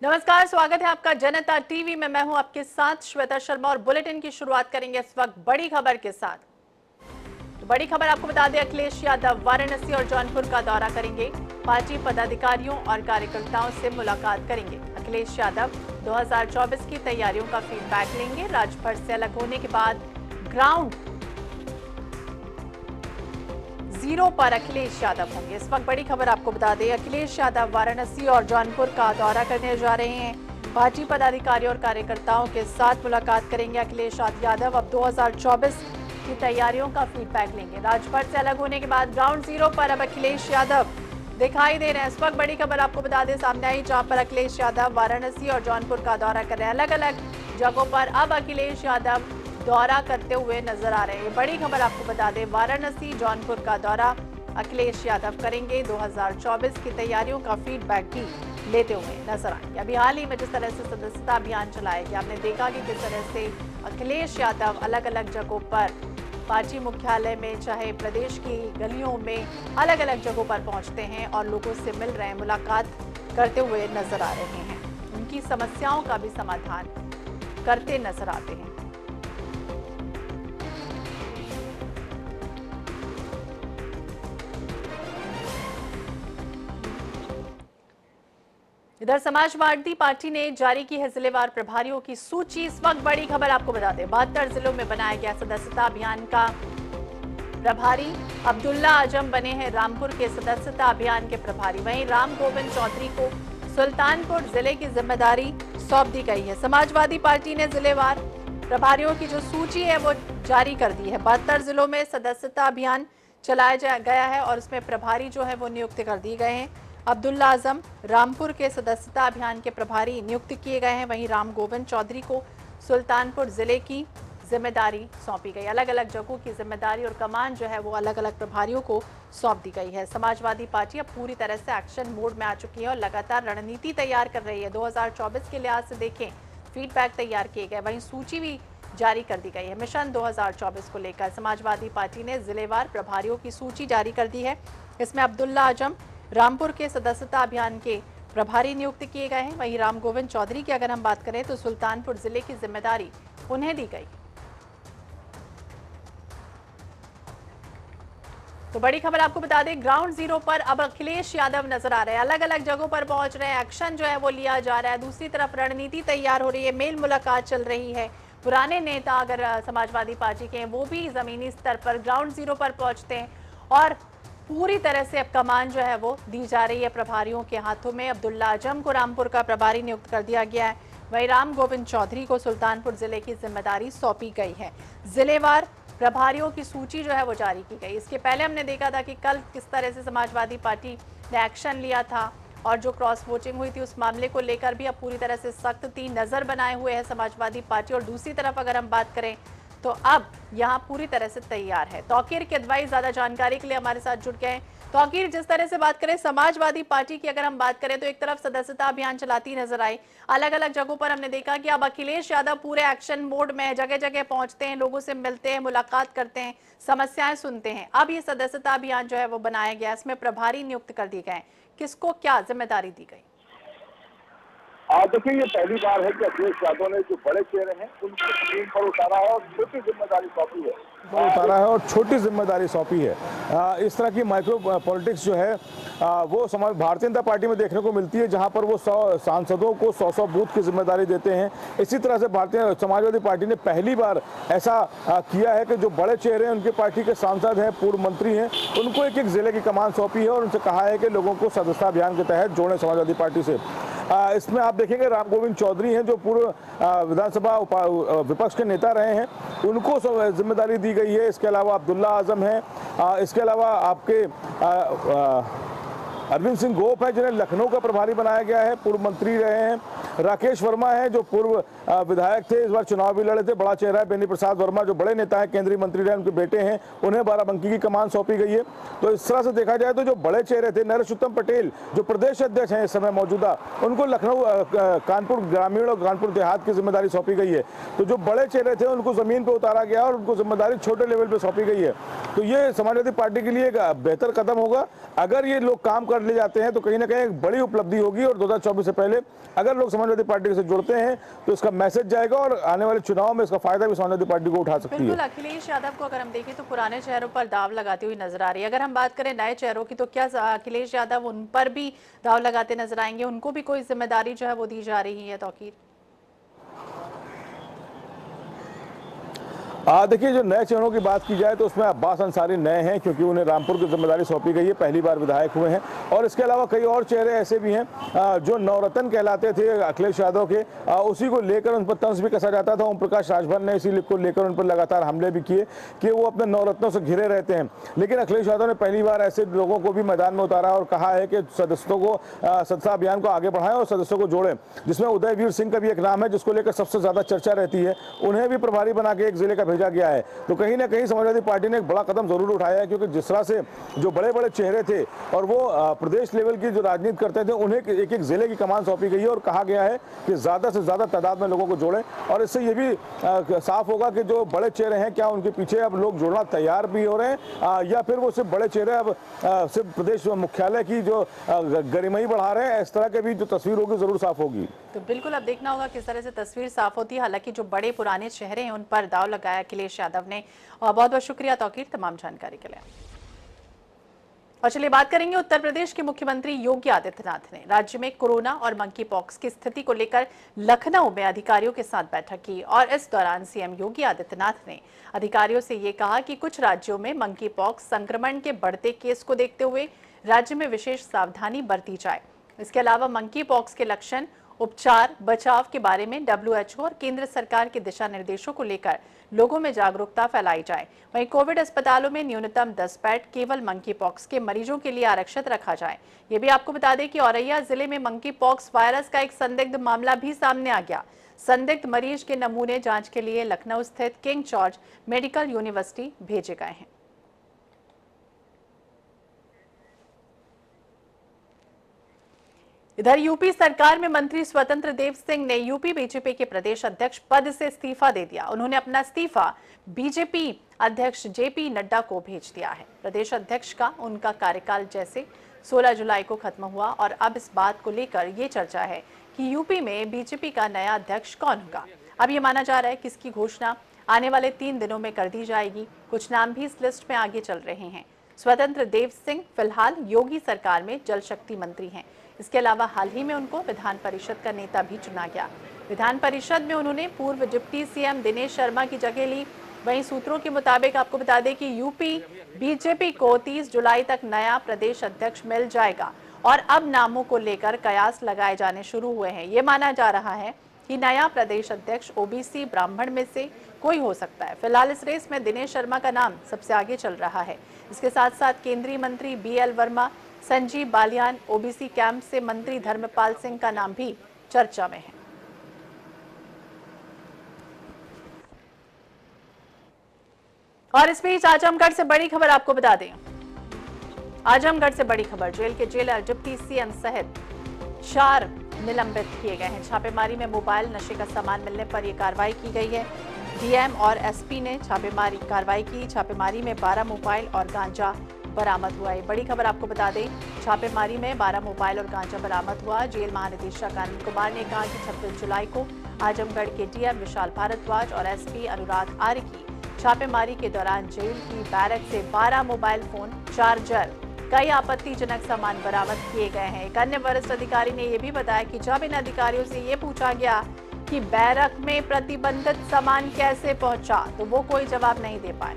नमस्कार, स्वागत है आपका जनता टीवी में। मैं हूं आपके साथ श्वेता शर्मा और बुलेटिन की शुरुआत करेंगे इस वक्त बड़ी खबर के साथ। तो बड़ी खबर आपको बता दें, अखिलेश यादव वाराणसी और जौनपुर का दौरा करेंगे। पार्टी पदाधिकारियों और कार्यकर्ताओं से मुलाकात करेंगे। अखिलेश यादव 2024 की तैयारियों का फीडबैक लेंगे। राजभर से अलग होने के बाद ग्राउंड जीरो पर अखिलेश यादव होंगे। इस वक्त बड़ी खबर आपको बता दें, अखिलेश यादव वाराणसी और जौनपुर का दौरा करने जा रहे हैं। पार्टी पदाधिकारियों और कार्यकर्ताओं के साथ मुलाकात करेंगे अखिलेश यादव। अब 2024 की तैयारियों का फीडबैक लेंगे। राजभर से अलग होने के बाद ग्राउंड जीरो पर अब अखिलेश यादव दिखाई दे रहे हैं। इस वक्त बड़ी खबर आपको बता दें सामने आई, जहां पर अखिलेश यादव वाराणसी और जौनपुर का दौरा कर रहे हैं। अलग अलग जगहों पर अब अखिलेश यादव दौरा करते हुए नजर आ रहे हैं। बड़ी खबर आपको बता दें, वाराणसी जौनपुर का दौरा अखिलेश यादव करेंगे। 2024 की तैयारियों का फीडबैक भी लेते हुए नजर आएंगे। अभी हाल ही में जिस तरह से सदस्यता अभियान चलाया गया, आपने देखा कि किस तरह से अखिलेश यादव अलग अलग जगहों पर पार्टी मुख्यालय में, चाहे प्रदेश की गलियों में, अलग अलग जगहों पर पहुंचते हैं और लोगों से मिल रहे हैं, मुलाकात करते हुए नजर आ रहे हैं। उनकी समस्याओं का भी समाधान करते नजर आते हैं। इधर समाजवादी पार्टी ने जारी की है जिलेवार प्रभारियों की सूची। इस वक्त बड़ी खबर आपको बता दें, 72 जिलों में बनाया गया सदस्यता अभियान का प्रभारी अब्दुल्ला आजम बने हैं रामपुर के सदस्यता अभियान के प्रभारी। वहीं राम गोविंद चौधरी को सुल्तानपुर जिले की जिम्मेदारी सौंप दी गई है। समाजवादी पार्टी ने जिलेवार प्रभारियों की जो सूची है वो जारी कर दी है। 72 जिलों में सदस्यता अभियान चलाया गया है और उसमें प्रभारी जो है वो नियुक्त कर दिए गए हैं। अब्दुल्ला आजम रामपुर के सदस्यता अभियान के प्रभारी नियुक्त किए गए हैं। वहीं राम गोविंद चौधरी को सुल्तानपुर जिले की जिम्मेदारी सौंपी गई। अलग अलग जगहों की जिम्मेदारी और कमान जो है वो अलग अलग प्रभारियों को सौंप दी गई है। समाजवादी पार्टी अब पूरी तरह से एक्शन मोड में आ चुकी है और लगातार रणनीति तैयार कर रही है। 2024 के लिहाज से देखें, फीडबैक तैयार किए गए, वहीं सूची भी जारी कर दी गई है। मिशन 2024 को लेकर समाजवादी पार्टी ने जिलेवार प्रभारियों की सूची जारी कर दी है। इसमें अब्दुल्ला आजम रामपुर के सदस्यता अभियान के प्रभारी नियुक्त किए गए हैं। वहीं राम गोविंद चौधरी की अगर हम बात करें तो सुल्तानपुर जिले की जिम्मेदारी उन्हें दी गई। तो बड़ी खबर आपको बता दें, ग्राउंड जीरो पर अब अखिलेश यादव नजर आ रहे हैं। अलग अलग जगहों पर पहुंच रहे हैं, एक्शन जो है वो लिया जा रहा है। दूसरी तरफ रणनीति तैयार हो रही है, मेल मुलाकात चल रही है। पुराने नेता अगर समाजवादी पार्टी के हैं वो भी जमीनी स्तर पर ग्राउंड जीरो पर पहुंचते हैं और पूरी तरह से अब कमान जो है वो दी जा रही है प्रभारियों के हाथों में। अब्दुल्ला आजम को रामपुर का प्रभारी नियुक्त कर दिया गया है। वहीं राम गोविंद चौधरी को सुल्तानपुर जिले की जिम्मेदारी सौंपी गई है। जिलेवार प्रभारियों की सूची जो है वो जारी की गई। इसके पहले हमने देखा था कि कल किस तरह से समाजवादी पार्टी ने एक्शन लिया था और जो क्रॉस वोटिंग हुई थी उस मामले को लेकर भी अब पूरी तरह से सख्त तीन नजर बनाए हुए है समाजवादी पार्टी। और दूसरी तरफ अगर हम बात करें तो अब यहां पूरी तरह से तैयार है। तौकीर किदवाई ज्यादा जानकारी के लिए हमारे साथ जुड़ गए हैं। तौकीर, जिस तरह से बात करें समाजवादी पार्टी की, अगर हम बात करें तो एक तरफ सदस्यता अभियान चलाती नजर आई, अलग अलग जगहों पर हमने देखा कि अब अखिलेश यादव पूरे एक्शन मोड में जगह जगह पहुंचते हैं, लोगों से मिलते हैं, मुलाकात करते हैं, समस्याएं सुनते हैं। अब ये सदस्यता अभियान जो है वो बनाया गया, इसमें प्रभारी नियुक्त कर दिए गए। किसको क्या जिम्मेदारी दी गई? देखिए, ये पहली बार है कि अखिलेश यादव ने जो बड़े चेहरे हैं उनको स्क्रीन पर उतारा है और छोटी जिम्मेदारी सौंपी है इस तरह की माइक्रो पॉलिटिक्स जो है वो समाज भारतीय जनता पार्टी में देखने को मिलती है, जहां पर वो 100 सांसदों को 100 बूथ की जिम्मेदारी देते हैं। इसी तरह से भारतीय समाजवादी पार्टी ने पहली बार ऐसा किया है कि जो बड़े चेहरे हैं, उनके पार्टी के सांसद हैं, पूर्व मंत्री हैं, उनको एक एक जिले की कमान सौंपी है और उनसे कहा है कि लोगों को सदस्यता अभियान के तहत जोड़ें समाजवादी पार्टी से। इसमें आप देखेंगे राम गोविंद चौधरी हैं जो पूर्व विधानसभा विपक्ष के नेता रहे हैं, उनको जिम्मेदारी दी गई है। इसके अलावा अब्दुल्ला आजम है, इसके अलावा आपके अरविंद सिंह गोप है जिन्हें लखनऊ का प्रभारी बनाया गया है, पूर्व मंत्री रहे हैं। राकेश वर्मा है जो पूर्व विधायक थे, इस बार चुनाव भी लड़े थे, बड़ा चेहरा है। बेनी प्रसाद वर्मा जो बड़े नेता है, केंद्रीय मंत्री रहे, उनके बेटे हैं, उन्हें बाराबंकी की कमान सौंपी गई है। तो इस तरह से देखा जाए तो जो बड़े चेहरे थे, नरेशोत्तम पटेल जो प्रदेश अध्यक्ष हैं इस समय मौजूदा, उनको लखनऊ, कानपुर ग्रामीण और कानपुर देहात की जिम्मेदारी सौंपी गई है। तो जो बड़े चेहरे थे उनको जमीन पर उतारा गया और उनको जिम्मेदारी छोटे लेवल पर सौंपी गई है। तो ये समाजवादी पार्टी के लिए एक बेहतर कदम होगा। अगर ये लोग काम कर ले जाते हैं तो कहीं ना कहीं एक बड़ी उपलब्धि होगी और 2024 से पहले अगर लोग समाजवादी पार्टी से जुड़ते हैं तो इसका मैसेज जाएगा और आने वाले चुनाव में इसका फायदा भी समाजवादी पार्टी को उठा सकती है। बिल्कुल, अखिलेश यादव को अगर हम देखें तो पुराने चेहरों पर दाव लगाती हुई नजर आ रही है। अगर हम बात करें नए चेहरों की तो क्या अखिलेश यादव उन पर भी दाव लगाते नजर आएंगे? उनको भी कोई जिम्मेदारी जो है वो दी जा रही है? तौकीर देखिए, जो नए चेहरों की बात की जाए तो उसमें अब्बास अंसारी नए हैं क्योंकि उन्हें रामपुर की जिम्मेदारी सौंपी गई है, पहली बार विधायक हुए हैं। और इसके अलावा कई और चेहरे ऐसे भी हैं जो नवरत्न कहलाते थे अखिलेश यादव के, उसी को लेकर उन पर तंज भी कसा जाता था। ओम प्रकाश राजभर ने इसी को लेकर उन पर लगातार हमले भी किए कि वो अपने नवरत्नों से घिरे रहते हैं। लेकिन अखिलेश यादव ने पहली बार ऐसे लोगों को भी मैदान में उतारा और कहा है कि सदस्यों को सदस्यता अभियान को आगे बढ़ाएं और सदस्यों को जोड़ें, जिसमें उदयवीर सिंह का भी एक नाम है जिसको लेकर सबसे ज्यादा चर्चा रहती है। उन्हें भी प्रभारी बना के एक जिले का भेजा गया है। तो कहीं ना कहीं समाजवादी पार्टी ने एक बड़ा कदम जरूर उठाया है क्योंकि जिस तरह से जो बड़े बड़े चेहरे थे और वो प्रदेश लेवल की जो राजनीति करते थे उन्हें एक एक जिले की कमान सौंपी गई है और कहा गया है कि ज्यादा से ज्यादा तादाद में लोगों को जोड़ें। और इससे ये भी साफ होगा कि जो बड़े चेहरे हैं क्या उनके पीछे अब लोग जुड़ना तैयार भी हो रहे हैं या फिर वो सिर्फ बड़े चेहरे अब सिर्फ प्रदेश मुख्यालय की जो गरिमाई बढ़ा रहे हैं। इस तरह की भी जो तस्वीर होगी जरूर साफ होगी। तो बिल्कुल अब देखना होगा किस तरह से तस्वीर साफ होती है। हालांकि जो बड़े पुराने चेहरे हैं उन पर दाव लगाया अखिलेश यादव ने। और बहुत बहुत शुक्रिया तौकीर तमाम जानकारी के लिए। और चलिए बात करेंगे उत्तर प्रदेश के मुख्यमंत्री योगी आदित्यनाथ ने राज्य में कोरोना और मंकी पॉक्स की स्थिति को लेकर लखनऊ में अधिकारियों के साथ बैठक की। और इस दौरान सीएम योगी आदित्यनाथ ने अधिकारियों से ये कहा कि कुछ राज्यों में मंकी पॉक्स संक्रमण के बढ़ते केस को देखते हुए राज्य में विशेष सावधानी बरती जाए। इसके अलावा मंकी पॉक्स के लक्षण, उपचार, बचाव के बारे में WHO और केंद्र सरकार के दिशा निर्देशों को लेकर लोगों में जागरूकता फैलाई जाए। वहीं कोविड अस्पतालों में न्यूनतम 10 बेड केवल मंकी पॉक्स के मरीजों के लिए आरक्षित रखा जाए। ये भी आपको बता दें कि औरैया जिले में मंकी पॉक्स वायरस का एक संदिग्ध मामला भी सामने आ गया। संदिग्ध मरीज के नमूने जांच के लिए लखनऊ स्थित किंग जॉर्ज मेडिकल यूनिवर्सिटी भेजे गए हैं। इधर यूपी सरकार में मंत्री स्वतंत्र देव सिंह ने यूपी बीजेपी के प्रदेश अध्यक्ष पद से इस्तीफा दे दिया। उन्होंने अपना इस्तीफा बीजेपी अध्यक्ष जेपी नड्डा को भेज दिया है। प्रदेश अध्यक्ष का उनका कार्यकाल जैसे 16 जुलाई को खत्म हुआ और अब इस बात को लेकर ये चर्चा है कि यूपी में बीजेपी का नया अध्यक्ष कौन होगा। अब ये माना जा रहा है कि इसकी घोषणा आने वाले 3 दिनों में कर दी जाएगी। कुछ नाम भी इस लिस्ट में आगे चल रहे हैं। स्वतंत्र देव सिंह फिलहाल योगी सरकार में जल शक्ति मंत्री हैं। इसके अलावा हाल ही में उनको विधान परिषद का नेता भी चुना गया। विधान परिषद में उन्होंने पूर्व डिप्टी सीएम दिनेश शर्मा की जगह ली। वहीं सूत्रों के मुताबिक आपको बता दें कि यूपी बीजेपी को 30 जुलाई तक नया प्रदेश अध्यक्ष मिल जाएगा और अब नामों को लेकर कयास लगाए जाने शुरू हुए हैं। ये माना जा रहा है कि नया प्रदेश अध्यक्ष ओबीसी ब्राह्मण में से कोई हो सकता है। फिलहाल इस रेस में दिनेश शर्मा का नाम सबसे आगे चल रहा है। इसके साथ साथ केंद्रीय मंत्री BL Verma, Sanjeev Balyan, OBC camp से मंत्री धर्मपाल सिंह का नाम भी चर्चा में है। और इस बीच आजमगढ़ से बड़ी खबर आपको बता दें। आजमगढ़ से बड़ी खबर, जेल के जेलर डिप्टी सीएम सहित 4 निलंबित किए गए हैं। छापेमारी में मोबाइल, नशे का सामान मिलने पर यह कार्रवाई की गई है। डीएम और एसपी ने छापेमारी कार्रवाई की। छापेमारी में 12 मोबाइल और गांजा बरामद हुआ है। बड़ी खबर आपको बता दें, छापेमारी में 12 मोबाइल और गांजा बरामद हुआ। जेल महानिदेशक आनंद कुमार ने कहा कि 26 जुलाई को आजमगढ़ के डीएम विशाल भारद्वाज और एसपी अनुराग आर्य की छापेमारी के दौरान जेल की बैरक से 12 मोबाइल फोन, चार्जर, कई आपत्तिजनक सामान बरामद किए गए हैं। एक अन्य वरिष्ठ अधिकारी ने यह भी बताया कि जब इन अधिकारियों से ये पूछा गया कि बैरक में प्रतिबंधित सामान कैसे पहुंचा तो वो कोई जवाब नहीं दे पाए।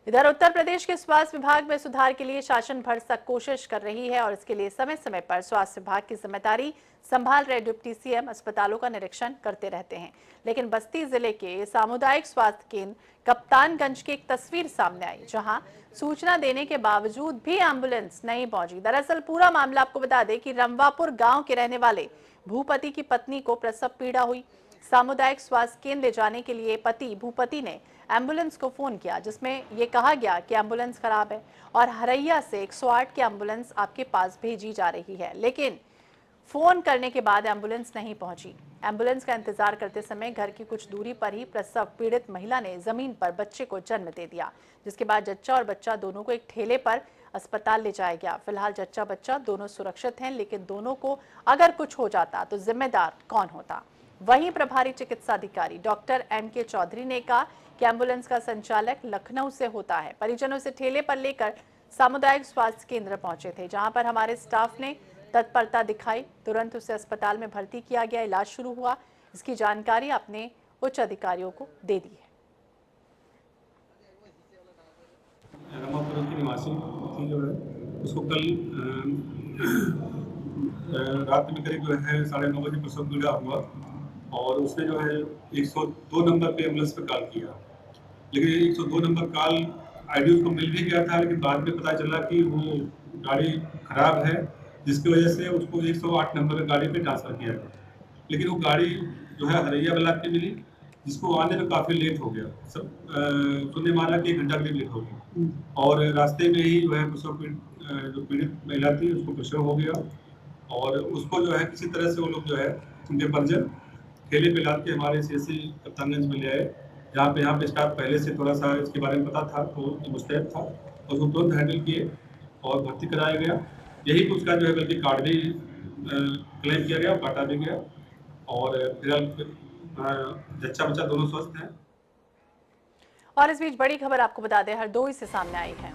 इधर उत्तर प्रदेश के स्वास्थ्य विभाग में सुधार के लिए शासन भरसक कोशिश कर रही है और इसके लिए समय समय पर स्वास्थ्य विभाग की जिम्मेदारी संभाल रहे डिप्टी सीएम अस्पतालों का निरीक्षण करते रहते हैं। लेकिन बस्ती जिले के सामुदायिक स्वास्थ्य केंद्र कप्तानगंज की एक तस्वीर सामने आई, जहां सूचना देने के बावजूद भी एम्बुलेंस नहीं पहुंची। दरअसल पूरा मामला आपको बता दें कि रमवापुर गांव के रहने वाले भूपति की पत्नी को प्रसव पीड़ा हुई। सामुदायिक स्वास्थ्य केंद्र ले जाने के लिए पति भूपति ने एम्बुलेंस को फोन किया, जिसमें यह कहा गया कि एम्बुलेंस खराब है और हरैया से 108 की एम्बुलेंस आपके पास भेजी जा रही है। लेकिन फोन करने के बाद एम्बुलेंस नहीं पहुंची। एम्बुलेंस का इंतजार करते समय घर की कुछ दूरी पर ही प्रसव पीड़ित महिला ने जमीन पर बच्चे को जन्म दे दिया, जिसके बाद जच्चा और बच्चा दोनों को एक ठेले पर अस्पताल ले जाया गया। फिलहाल जच्चा बच्चा दोनों सुरक्षित हैं, लेकिन दोनों को अगर कुछ हो जाता तो जिम्मेदार कौन होता। वहीं प्रभारी चिकित्सा अधिकारी डॉक्टर MK चौधरी ने कहा कि एम्बुलेंस का संचालक लखनऊ से होता है। परिजनों से ठेले पर लेकर सामुदायिक स्वास्थ्य केंद्र पहुंचे थे, जहां पर हमारे स्टाफ ने तत्परता दिखाई। तुरंत उसे अस्पताल में भर्ती किया गया, इलाज शुरू हुआ। इसकी जानकारी अपने उच्च अधिकारियों को दे दी है। रमापुर की निवासी थी जो है, उसको कल रात में करीब जो है 9:30 बजे प्रसव पीड़ा हुआ और उसने जो है 102 नंबर पे एम्बुलेंस पे कॉल किया। लेकिन 102 नंबर कॉल आईडी उसको मिल भी गया था, लेकिन बाद में पता चला कि वो गाड़ी खराब है, जिसकी वजह से उसको 108 नंबर गाड़ी पे ट्रांसफर किया गया। लेकिन वो गाड़ी जो है हरैया ब्लॉक पे मिली, जिसको आने में काफ़ी लेट हो गया। सब सुनने माना कि 1 घंटा करीब लेट हो गया और रास्ते में ही जो है प्रसव जो पीड़ित महिला थी उसको प्रसव हो गया और उसको जो है किसी तरह से वो लोग जो है उनके परिजन ठेले पे लाद के हमारे CSC कप्तानगंज में ले आए, जहाँ पे स्टाफ पहले से थोड़ा सा इसके बारे में पता था, तो मुस्तैद था और उसको तुरंत हैंडल किए और भर्ती कराया गया। यही कुछ का जो है बल्कि कार्ड भी क्लेम किया गया, काटा भी गया और फिलहाल जच्चा बच्चा दोनों स्वस्थ हैं। और इस बीच बड़ी खबर आपको बता दें, हरदोई से सामने आई है।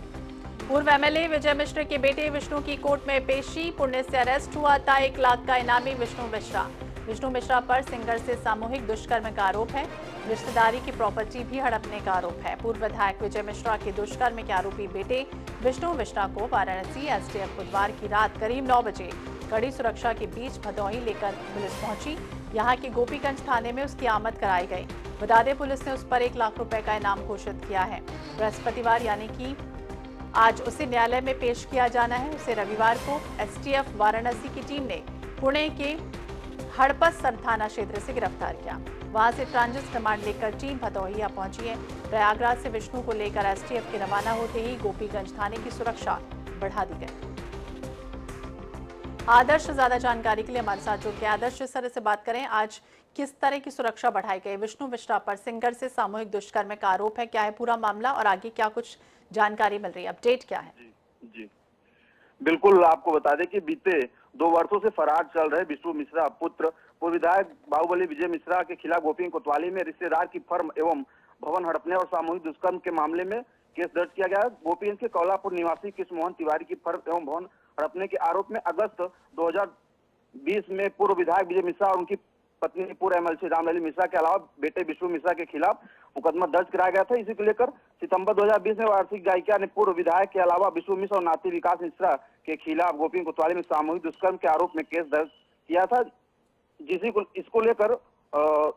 पूर्व MLA विजय मिश्र के बेटे विष्णु की कोर्ट में पेशी। पुणे से अरेस्ट हुआ था 1 लाख का इनामी विष्णु मिश्रा। विष्णु मिश्रा पर सिंगर से सामूहिक दुष्कर्म का आरोप है। रिश्तेदारी की प्रॉपर्टी भी हड़पने का आरोप है। पूर्व विधायक विजय मिश्रा के दुष्कर्म के आरोपी बेटे विष्णु मिश्रा को वाराणसी STF बुधवार की रात करीब 9 बजे कड़ी सुरक्षा के बीच भदोही लेकर पुलिस पहुंची। यहाँ के गोपीगंज थाने में उसकी आमद कराई गई। बता दें, पुलिस ने उस पर 1 लाख रुपए का इनाम घोषित किया है। बृहस्पतिवार यानी कि आज उसे न्यायालय में पेश किया जाना है। उसे रविवार को STF वाराणसी की टीम ने पुणे के हड़पसर थाना क्षेत्र से गिरफ्तार किया। वहां से ट्रांजिट रिमांड लेकर टीम भदोहिया पहुंची है। प्रयागराज से विष्णु को लेकर STF के रवाना होते ही गोपीगंज थाने की सुरक्षा बढ़ा दी गई। आदर्श ज्यादा जानकारी के लिए हमारे साथ जुड़ गए। आदर्श, जिस तरह से बात करें, आज किस तरह की सुरक्षा बढ़ाई गई? विष्णु मिश्रा पर सिंगर से सामूहिक दुष्कर्म का आरोप है, क्या है पूरा मामला और आगे क्या कुछ जानकारी मिल रही है? अपडेट क्या है? जी बिल्कुल, आपको बता दें कि बीते 2 वर्षों से फरार चल रहे विष्णु मिश्रा पुत्र पूर्व विधायक बाहुबली विजय मिश्रा के खिलाफ गोपीगंज कोतवाली में रिश्तेदार की फर्म एवं भवन हड़पने और सामूहिक दुष्कर्म के मामले में केस दर्ज किया गया है। गोपीगंज के कौलापुर निवासी कृष्ण मोहन तिवारी की फर्म एवं भवन हड़पने के आरोप में अगस्त 2020 में पूर्व विधायक विजय मिश्रा और उनकी पत्नी पूर्व MLC रामलली मिश्रा के अलावा बेटे विष्णु मिश्रा के खिलाफ मुकदमा दर्ज कराया गया था। इसी को लेकर सितंबर 2020 में वार्षिक गायिका ने पूर्व विधायक के अलावा विष्णु मिश्रा और नाती विकास मिश्रा के खिलाफ गोपीगंज कोतवाली में सामूहिक दुष्कर्म के आरोप में केस दर्ज किया था। इसको लेकर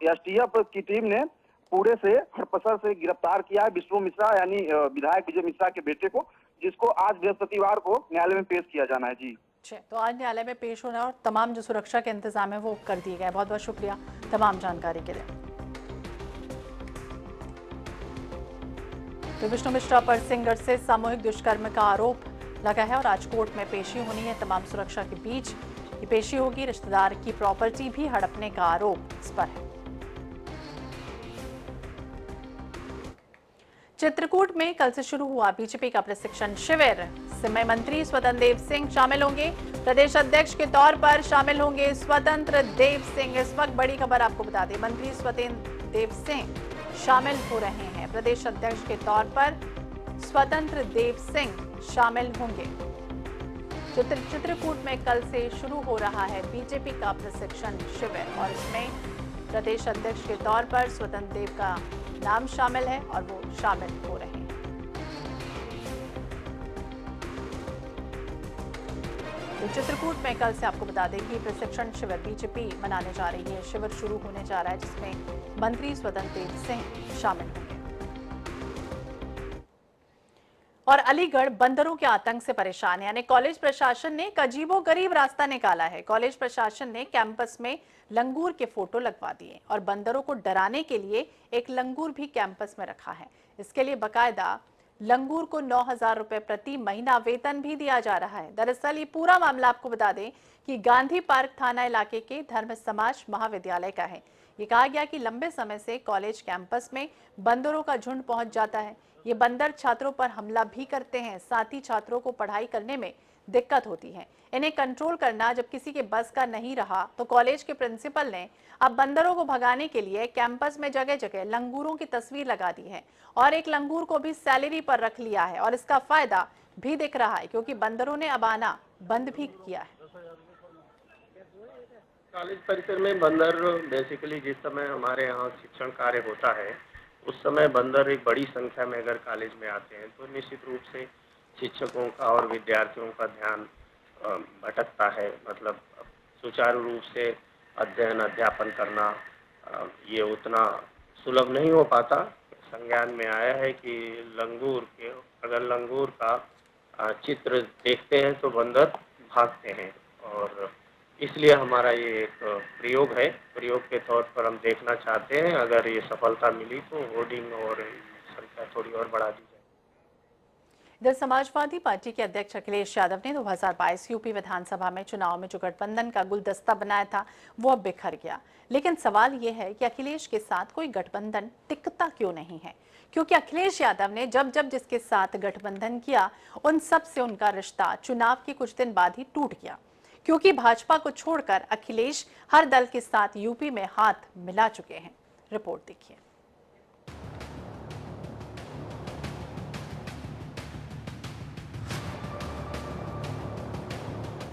STF की टीम ने पुणे से हड़पसर से गिरफ्तार किया है विष्णु मिश्रा यानी विधायक विजय मिश्रा के बेटे को, जिसको आज बृहस्पतिवार को न्यायालय में पेश किया जाना है। जी तो आज न्यायालय में पेश होना और तमाम जो सुरक्षा के इंतजाम है वो कर दिए गए। बहुत बहुत शुक्रिया तमाम जानकारी के लिए। तो विष्णु मिश्रा पर सिंगर से सामूहिक दुष्कर्म का आरोप लगा है और आज कोर्ट में पेशी होनी है। तमाम सुरक्षा के बीच ये पेशी होगी। रिश्तेदार की प्रॉपर्टी भी हड़पने का आरोप इस पर है। चित्रकूट में कल से शुरू हुआ बीजेपी का प्रशिक्षण शिविर। समय मंत्री स्वतंत्र देव सिंह शामिल होंगे। प्रदेश अध्यक्ष के तौर पर शामिल होंगे स्वतंत्र देव सिंह। इस वक्त बड़ी खबर आपको बता दें, मंत्री स्वतंत्र देव सिंह शामिल हो रहे हैं। प्रदेश अध्यक्ष के तौर पर स्वतंत्र देव सिंह शामिल होंगे। चित्रकूट में कल से शुरू हो रहा है बीजेपी का प्रशिक्षण शिविर और इसमें प्रदेश अध्यक्ष के तौर पर स्वतंत्र देव का नाम शामिल है और वो शामिल हो रहे हैं। तो चित्रकूट में कल से आपको बता दें कि प्रशिक्षण शिविर बीजेपी मनाने जा रही है। शिविर शुरू होने जा रहा है जिसमें मंत्री स्वतंत्र देव सिंह शामिल होंगे। और अलीगढ़ बंदरों के आतंक से परेशान है, यानी कॉलेज प्रशासन ने एक अजीबोगरीब रास्ता निकाला है। कॉलेज प्रशासन ने कैंपस में लंगूर के फोटो लगवा दिए और बंदरों को डराने के लिए एक लंगूर भी कैंपस में रखा है। इसके लिए बकायदा लंगूर को 9,000 रुपए प्रति महीना वेतन भी दिया जा रहा है। दरअसल ये पूरा मामला आपको बता दें कि गांधी पार्क थाना इलाके के धर्म समाज महाविद्यालय का है। ये कहा गया कि लंबे समय से कॉलेज कैंपस में बंदरों का झुंड पहुंच जाता है। ये बंदर छात्रों पर हमला भी करते हैं, साथ ही छात्रों को पढ़ाई करने में दिक्कत होती है। इन्हें कंट्रोल करना जब किसी के बस का नहीं रहा तो कॉलेज के प्रिंसिपल ने अब बंदरों को भगाने के लिए कैंपस में जगह जगह लंगूरों की तस्वीर लगा दी है और एक लंगूर को भी सैलरी पर रख लिया है और इसका फायदा भी दिख रहा है क्योंकि बंदरों ने अब आना बंद भी किया है। कॉलेज परिसर में बंदर बेसिकली जिस समय हमारे यहाँ शिक्षण कार्य होता है उस समय बंदर एक बड़ी संख्या में अगर कॉलेज में आते हैं तो निश्चित रूप से शिक्षकों का और विद्यार्थियों का ध्यान भटकता है। मतलब सुचारू रूप से अध्ययन अध्यापन करना ये उतना सुलभ नहीं हो पाता। संज्ञान में आया है कि अगर लंगूर का चित्र देखते हैं तो बंदर भागते हैं और इसलिए हमारा ये एक प्रयोग है। प्रयोग के तौर पर हम देखना चाहते हैं, अगर ये सफलता मिली तो होर्डिंग और संख्या थोड़ी और बढ़ा दी जाए। इधर समाजवादी पार्टी के अध्यक्ष अखिलेश यादव ने 2022 यूपी विधानसभा में चुनाव में जो गठबंधन का गुलदस्ता बनाया था वो अब बिखर गया। लेकिन सवाल ये है कि अखिलेश के साथ कोई गठबंधन टिकता क्यों नहीं है, क्योंकि अखिलेश यादव ने जब जब जिसके साथ गठबंधन किया उन सब से उनका रिश्ता चुनाव के कुछ दिन बाद ही टूट गया, क्योंकि भाजपा को छोड़कर अखिलेश हर दल के साथ यूपी में हाथ मिला चुके हैं। रिपोर्ट देखिए।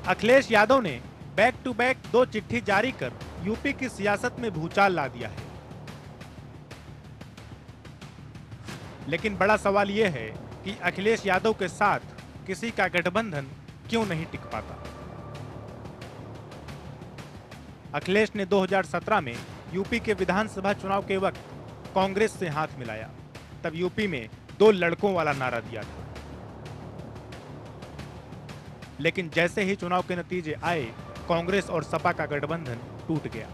अखिलेश यादव ने बैक टू बैक 2 चिट्ठी जारी कर यूपी की सियासत में भूचाल ला दिया है। लेकिन बड़ा सवाल यह है कि अखिलेश यादव के साथ किसी का गठबंधन क्यों नहीं टिक पाता। अखिलेश ने 2017 में यूपी के विधानसभा चुनाव के वक्त कांग्रेस से हाथ मिलाया। तब यूपी में 2 लड़कों वाला नारा दिया था। लेकिन जैसे ही चुनाव के नतीजे आए कांग्रेस और सपा का गठबंधन टूट गया।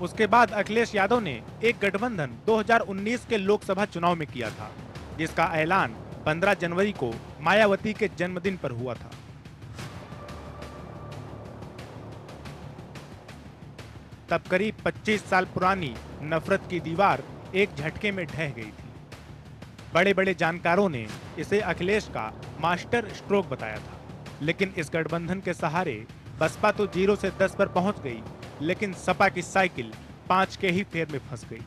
उसके बाद अखिलेश यादव ने एक गठबंधन 2019 के लोकसभा चुनाव में किया था, जिसका ऐलान 15 जनवरी को मायावती के जन्मदिन पर हुआ था। तब करीब 25 साल पुरानी नफरत की दीवार एक झटके में ढह गई थी। बड़े बड़े जानकारों ने इसे अखिलेश का मास्टर स्ट्रोक बताया था। लेकिन इस गठबंधन के सहारे बसपा तो 0 से 10 पर पहुंच गई, लेकिन सपा की साइकिल 5 के ही फेर में फंस गई।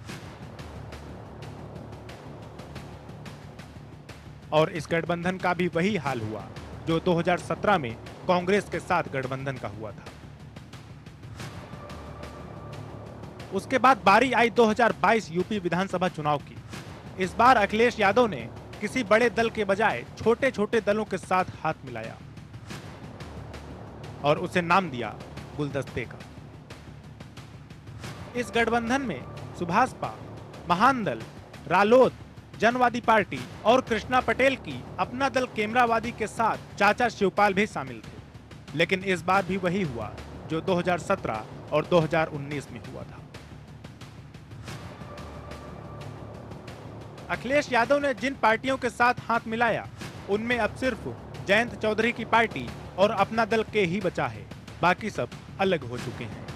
और इस गठबंधन का भी वही हाल हुआ जो 2017 में कांग्रेस के साथ गठबंधन का हुआ था। उसके बाद बारी आई 2022 यूपी विधानसभा चुनाव की। इस बार अखिलेश यादव ने किसी बड़े दल के बजाय छोटे छोटे दलों के साथ हाथ मिलाया और उसे नाम दिया गुलदस्ते का। इस गठबंधन में सुभाषपा, महान दल, रालोद, जनवादी पार्टी और कृष्णा पटेल की अपना दल केमरावादी के साथ चाचा शिवपाल भी शामिल थे। लेकिन इस बार भी वही हुआ जो 2017 और 2019 में हुआ था। अखिलेश यादव ने जिन पार्टियों के साथ हाथ मिलाया उनमें अब सिर्फ जयंत चौधरी की पार्टी और अपना दल के ही बचा है, बाकी सब अलग हो चुके हैं।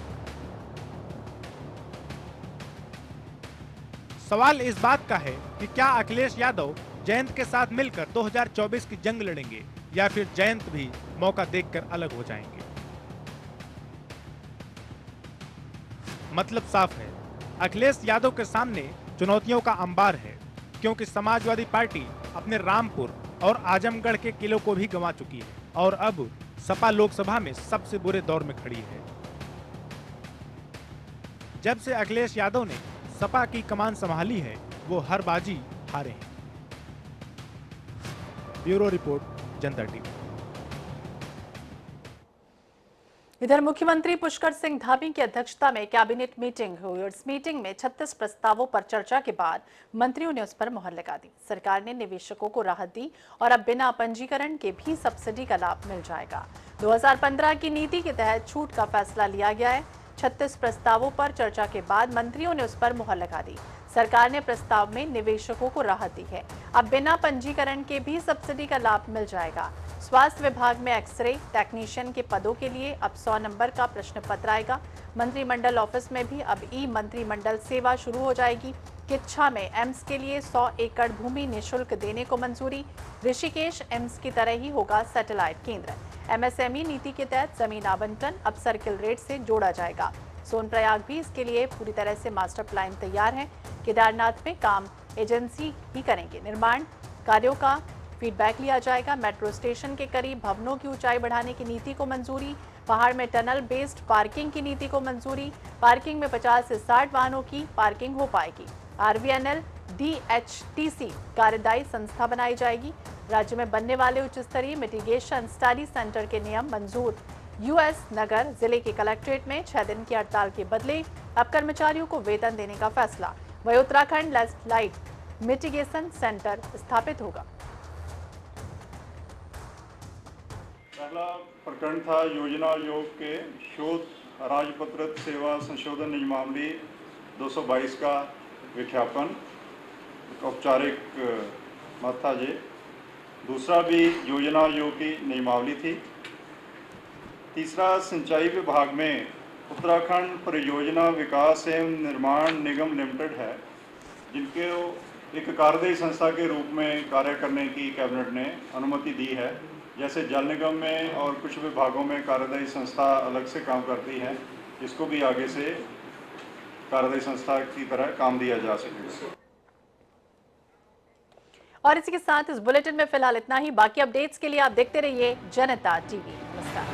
सवाल इस बात का है कि क्या अखिलेश यादव जयंत के साथ मिलकर 2024 की जंग लड़ेंगे या फिर जयंत भी मौका देखकर अलग हो जाएंगे। मतलब साफ है, अखिलेश यादव के सामने चुनौतियों का अंबार है, क्योंकि समाजवादी पार्टी अपने रामपुर और आजमगढ़ के किलों को भी गंवा चुकी है और अब सपा लोकसभा में सबसे बुरे दौर में खड़ी है। जब से अखिलेश यादव ने सपा की कमान संभाली है वो हर बाजी हारे हैं। ब्यूरो रिपोर्ट, जनता टीवी। इधर मुख्यमंत्री पुष्कर सिंह धामी की अध्यक्षता में कैबिनेट मीटिंग हुई और इस मीटिंग में 36 प्रस्तावों पर चर्चा के बाद मंत्रियों ने उस पर मुहर लगा दी। सरकार ने निवेशकों को राहत दी और अब बिना पंजीकरण के भी सब्सिडी का लाभ मिल जाएगा। 2015 की नीति के तहत छूट का फैसला लिया गया है। 36 प्रस्तावों पर चर्चा के बाद मंत्रियों ने उस पर मुहर लगा दी। सरकार ने प्रस्ताव में निवेशकों को राहत दी है। अब बिना पंजीकरण के भी सब्सिडी का लाभ मिल जाएगा। स्वास्थ्य विभाग में एक्सरे टेक्नीशियन के पदों के लिए अब 100 नंबर का प्रश्न पत्र आएगा। मंत्रिमंडल ऑफिस में भी अब ई मंत्रिमंडल सेवा शुरू हो जाएगी। किच्छा में एम्स के लिए 100 एकड़ भूमि निःशुल्क देने को मंजूरी। ऋषिकेश एम्स की तरह ही होगा सैटेलाइट केंद्र। एमएसएमई नीति के तहत जमीन आवंटन अब सर्किल रेट से जोड़ा जाएगा। सोनप्रयाग भी इसके लिए पूरी तरह से मास्टर प्लान तैयार है। केदारनाथ में काम एजेंसी ही करेंगे। निर्माण कार्यों का फीडबैक लिया जाएगा। मेट्रो स्टेशन के करीब भवनों की ऊंचाई बढ़ाने की नीति को मंजूरी। पहाड़ में टनल बेस्ड पार्किंग की नीति को मंजूरी। पार्किंग में 50 से 60 वाहनों की पार्किंग हो पाएगी। आरवीएनएल डीएचटीसी कार्यदायी संस्था बनाई जाएगी। राज्य में बनने वाले उच्च स्तरीय मिटिगेशन स्टडी सेंटर के नियम मंजूर। यूएस नगर जिले के कलेक्ट्रेट में 6 दिन की हड़ताल के बदले अब कर्मचारियों को वेतन देने का फैसला। वही उत्तराखंड लैंडस्लाइड मिटिगेशन सेंटर स्थापित होगा। पहला प्रकरण था योजना आयोग के शोध राजपत्रित सेवा संशोधन नियमावली 222 का विज्ञापन औपचारिक मत था। जी दूसरा भी योजना आयोग की नियमावली थी। तीसरा सिंचाई विभाग में उत्तराखंड परियोजना विकास एवं निर्माण निगम लिमिटेड है, जिनके एक कार्यदायी संस्था के रूप में कार्य करने की कैबिनेट ने अनुमति दी है। जैसे जल निगम में और कुछ विभागों में कार्यदायी संस्था अलग से काम करती है, इसको भी आगे से कार्यदायी संस्था की तरह काम दिया जा सकेगा। और इसी के साथ इस बुलेटिन में फिलहाल इतना ही। बाकी अपडेट्स के लिए आप देखते रहिए जनता टीवी। नमस्कार।